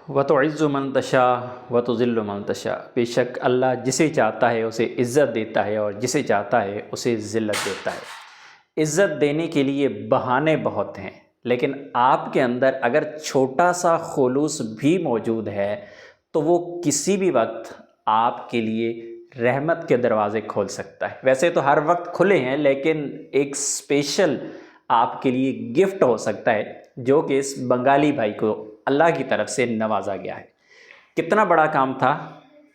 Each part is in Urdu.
وَتُعِزُّ مَن تَشَاءُ وَتُذِلُّ مَن تَشَاءُ، بے شک اللہ جسے چاہتا ہے اسے عزت دیتا ہے اور جسے چاہتا ہے اسے ذلت دیتا ہے۔ عزت دینے کے لیے بہانے بہت ہیں، لیکن آپ کے اندر اگر چھوٹا سا خلوص بھی موجود ہے تو وہ کسی بھی وقت آپ کے لیے رحمت کے دروازے کھول سکتا ہے۔ ویسے تو ہر وقت کھلے ہیں، لیکن ایک اسپیشل آپ کے لیے گفٹ ہو سکتا ہے جو کہ اس بنگالی بھائی کو اللہ کی طرف سے نوازا گیا ہے۔ کتنا بڑا کام تھا،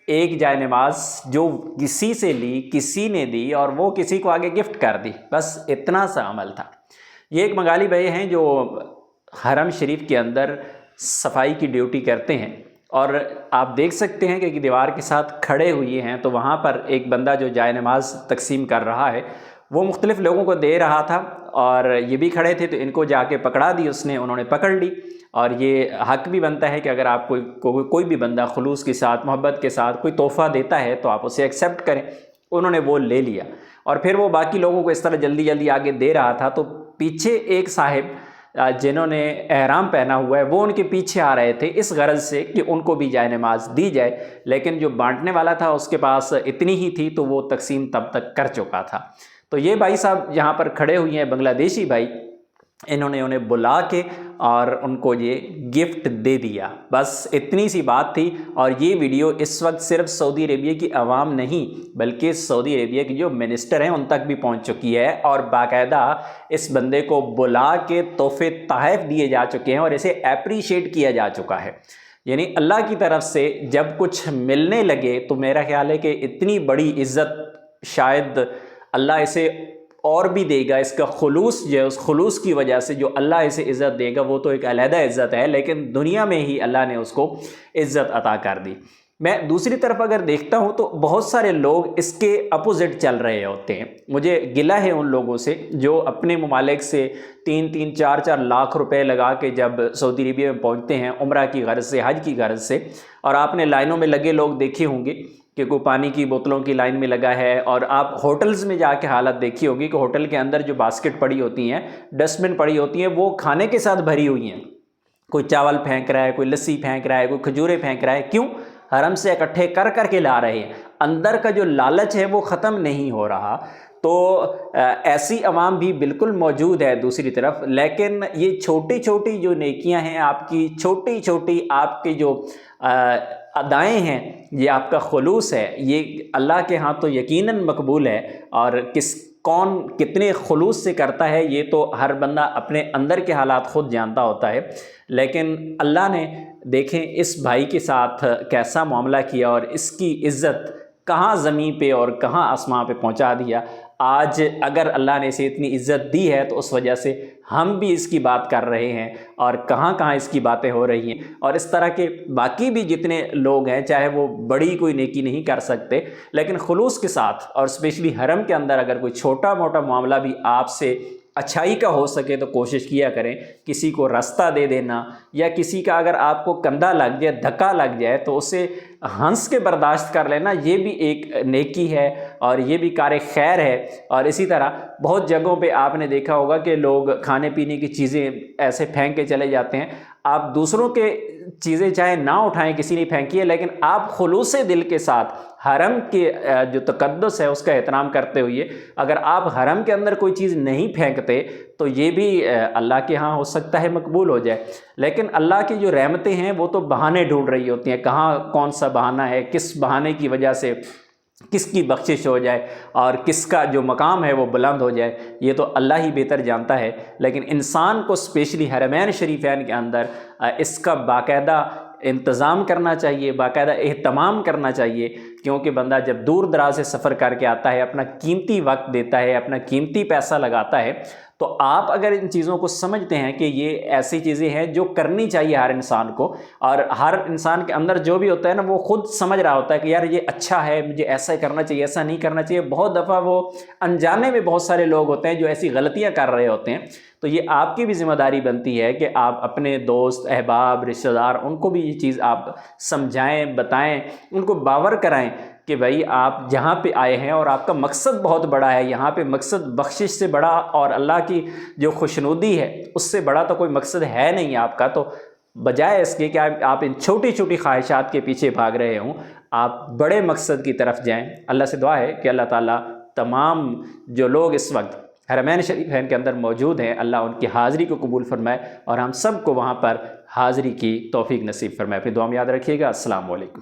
ایک جائے نماز جو کسی سے لی، کسی نے دی اور وہ کسی کو آگے گفٹ کر دی، بس اتنا سا عمل تھا۔ یہ ایک بنگالی بھائی ہیں جو حرم شریف کے اندر صفائی کی ڈیوٹی کرتے ہیں، اور آپ دیکھ سکتے ہیں کہ دیوار کے ساتھ کھڑے ہوئے ہیں تو وہاں پر ایک بندہ جو جائے نماز تقسیم کر رہا ہے وہ مختلف لوگوں کو دے رہا تھا، اور یہ بھی کھڑے تھے تو ان کو جا کے پکڑا دی اس نے، انہوں نے پکڑ لی۔ اور یہ حق بھی بنتا ہے کہ اگر آپ کوئی بھی بندہ خلوص کے ساتھ، محبت کے ساتھ کوئی تحفہ دیتا ہے تو آپ اسے ایکسیپٹ کریں۔ انہوں نے وہ لے لیا، اور پھر وہ باقی لوگوں کو اس طرح جلدی جلدی آگے دے رہا تھا تو پیچھے ایک صاحب جنہوں نے احرام پہنا ہوا ہے وہ ان کے پیچھے آ رہے تھے اس غرض سے کہ ان کو بھی جائے نماز دی جائے، لیکن جو بانٹنے والا تھا اس کے پاس اتنی ہی تھی تو وہ تقسیم تب تک کر چکا تھا۔ تو یہ بھائی صاحب یہاں پر کھڑے ہوئے ہیں، بنگلہ دیشی بھائی، انہوں نے انہیں بلا کے اور ان کو یہ گفٹ دے دیا، بس اتنی سی بات تھی۔ اور یہ ویڈیو اس وقت صرف سعودی عربیہ کی عوام نہیں بلکہ سعودی عربیہ کی جو منسٹر ہیں ان تک بھی پہنچ چکی ہے، اور باقاعدہ اس بندے کو بلا کے تحفے تحائف دیے جا چکے ہیں اور اسے اپریشیٹ کیا جا چکا ہے۔ یعنی اللہ کی طرف سے جب کچھ ملنے لگے تو میرا خیال ہے کہ اتنی بڑی عزت شاید اللہ اسے اور بھی دے گا۔ اس کا خلوص جو ہے، اس خلوص کی وجہ سے جو اللہ اسے عزت دے گا وہ تو ایک علیحدہ عزت ہے، لیکن دنیا میں ہی اللہ نے اس کو عزت عطا کر دی۔ میں دوسری طرف اگر دیکھتا ہوں تو بہت سارے لوگ اس کے اپوزٹ چل رہے ہوتے ہیں۔ مجھے گلہ ہے ان لوگوں سے جو اپنے ممالک سے 3-3 4-4 لاکھ روپے لگا کے جب سعودی عربیہ میں پہنچتے ہیں عمرہ کی غرض سے، حج کی غرض سے، اور آپ نے لائنوں میں لگے لوگ دیکھے ہوں گے کہ کوئی پانی کی بوتلوں کی لائن میں لگا ہے، اور آپ ہوٹلز میں جا کے حالت دیکھی ہوگی کہ ہوٹل کے اندر جو باسکٹ پڑی ہوتی ہیں، ڈسٹ بن پڑی ہوتی ہیں، وہ کھانے کے ساتھ بھری ہوئی ہیں۔ کوئی چاول پھینک رہا ہے، کوئی لسی پھینک رہا ہے، کوئی کھجوریں پھینک رہا ہے، کیوں؟ حرم سے اکٹھے کر کر کے لا رہے ہیں۔ اندر کا جو لالچ ہے وہ ختم نہیں ہو رہا۔ تو ایسی عوام بھی بالکل موجود ہے دوسری طرف، لیکن یہ چھوٹی چھوٹی جو نیکیاں ہیں آپ کی، چھوٹی چھوٹی آپ کی جو ادائیں ہیں، یہ آپ کا خلوص ہے، یہ اللہ کے ہاں تو یقیناً مقبول ہے۔ اور کون کتنے خلوص سے کرتا ہے یہ تو ہر بندہ اپنے اندر کے حالات خود جانتا ہوتا ہے، لیکن اللہ نے دیکھیں اس بھائی کے ساتھ کیسا معاملہ کیا اور اس کی عزت کہاں زمین پہ اور کہاں آسمان پہ پہنچا دیا۔ آج اگر اللہ نے اسے اتنی عزت دی ہے تو اس وجہ سے ہم بھی اس کی بات کر رہے ہیں، اور کہاں کہاں اس کی باتیں ہو رہی ہیں۔ اور اس طرح کے باقی بھی جتنے لوگ ہیں، چاہے وہ بڑی کوئی نیکی نہیں کر سکتے، لیکن خلوص کے ساتھ اور اسپیشلی حرم کے اندر اگر کوئی چھوٹا موٹا معاملہ بھی آپ سے اچھائی کا ہو سکے تو کوشش کیا کریں۔ کسی کو راستہ دے دینا، یا کسی کا اگر آپ کو کندھا لگ جائے، دھکا لگ جائے تو اسے ہنس کے برداشت کر لینا، یہ بھی ایک نیکی ہے اور یہ بھی کار خیر ہے۔ اور اسی طرح بہت جگہوں پہ آپ نے دیکھا ہوگا کہ لوگ کھانے پینے کی چیزیں ایسے پھینک کے چلے جاتے ہیں۔ آپ دوسروں کے چیزیں چاہے نہ اٹھائیں، کسی نے پھینکی ہے، لیکن آپ خلوص دل کے ساتھ حرم کے جو تقدس ہے اس کا احترام کرتے ہوئے اگر آپ حرم کے اندر کوئی چیز نہیں پھینکتے تو یہ بھی اللہ کے ہاں ہو سکتا ہے مقبول ہو جائے۔ لیکن اللہ کی جو رحمتیں ہیں وہ تو بہانے ڈھونڈ رہی ہوتی ہیں، کہاں کون سا بہانہ ہے، کس بہانے کی وجہ سے کس کی بخشش ہو جائے اور کس کا جو مقام ہے وہ بلند ہو جائے، یہ تو اللہ ہی بہتر جانتا ہے۔ لیکن انسان کو اسپیشلی حرمین شریفین کے اندر اس کا باقاعدہ انتظام کرنا چاہیے، باقاعدہ اہتمام کرنا چاہیے، کیونکہ بندہ جب دور دراز سے سفر کر کے آتا ہے، اپنا قیمتی وقت دیتا ہے، اپنا قیمتی پیسہ لگاتا ہے، تو آپ اگر ان چیزوں کو سمجھتے ہیں کہ یہ ایسی چیزیں ہیں جو کرنی چاہیے ہر انسان کو، اور ہر انسان کے اندر جو بھی ہوتا ہے نا وہ خود سمجھ رہا ہوتا ہے کہ یار یہ اچھا ہے، مجھے ایسا ہی کرنا چاہیے، ایسا نہیں کرنا چاہیے۔ بہت دفعہ وہ انجانے میں بہت سارے لوگ ہوتے ہیں جو ایسی غلطیاں کر رہے ہوتے ہیں، تو یہ آپ کی بھی ذمہ داری بنتی ہے کہ آپ اپنے دوست احباب رشتہ دار ان کو بھی یہ چیز آپ سمجھائیں، بتائیں، ان کو باور کرائیں کہ بھائی آپ جہاں پہ آئے ہیں اور آپ کا مقصد بہت بڑا ہے، یہاں پہ مقصد بخشش سے بڑا اور اللہ کی جو خوشنودی ہے اس سے بڑا تو کوئی مقصد ہے نہیں آپ کا، تو بجائے اس کے کہ آپ ان چھوٹی چھوٹی خواہشات کے پیچھے بھاگ رہے ہوں، آپ بڑے مقصد کی طرف جائیں۔ اللہ سے دعا ہے کہ اللہ تعالیٰ تمام جو لوگ اس وقت حرمین شریفین کے اندر موجود ہیں، اللہ ان کی حاضری کو قبول فرمائے اور ہم سب کو وہاں پر حاضری کی توفیق نصیب فرمائے۔ اپنی دعا میں یاد رکھیے گا۔ السلام علیکم۔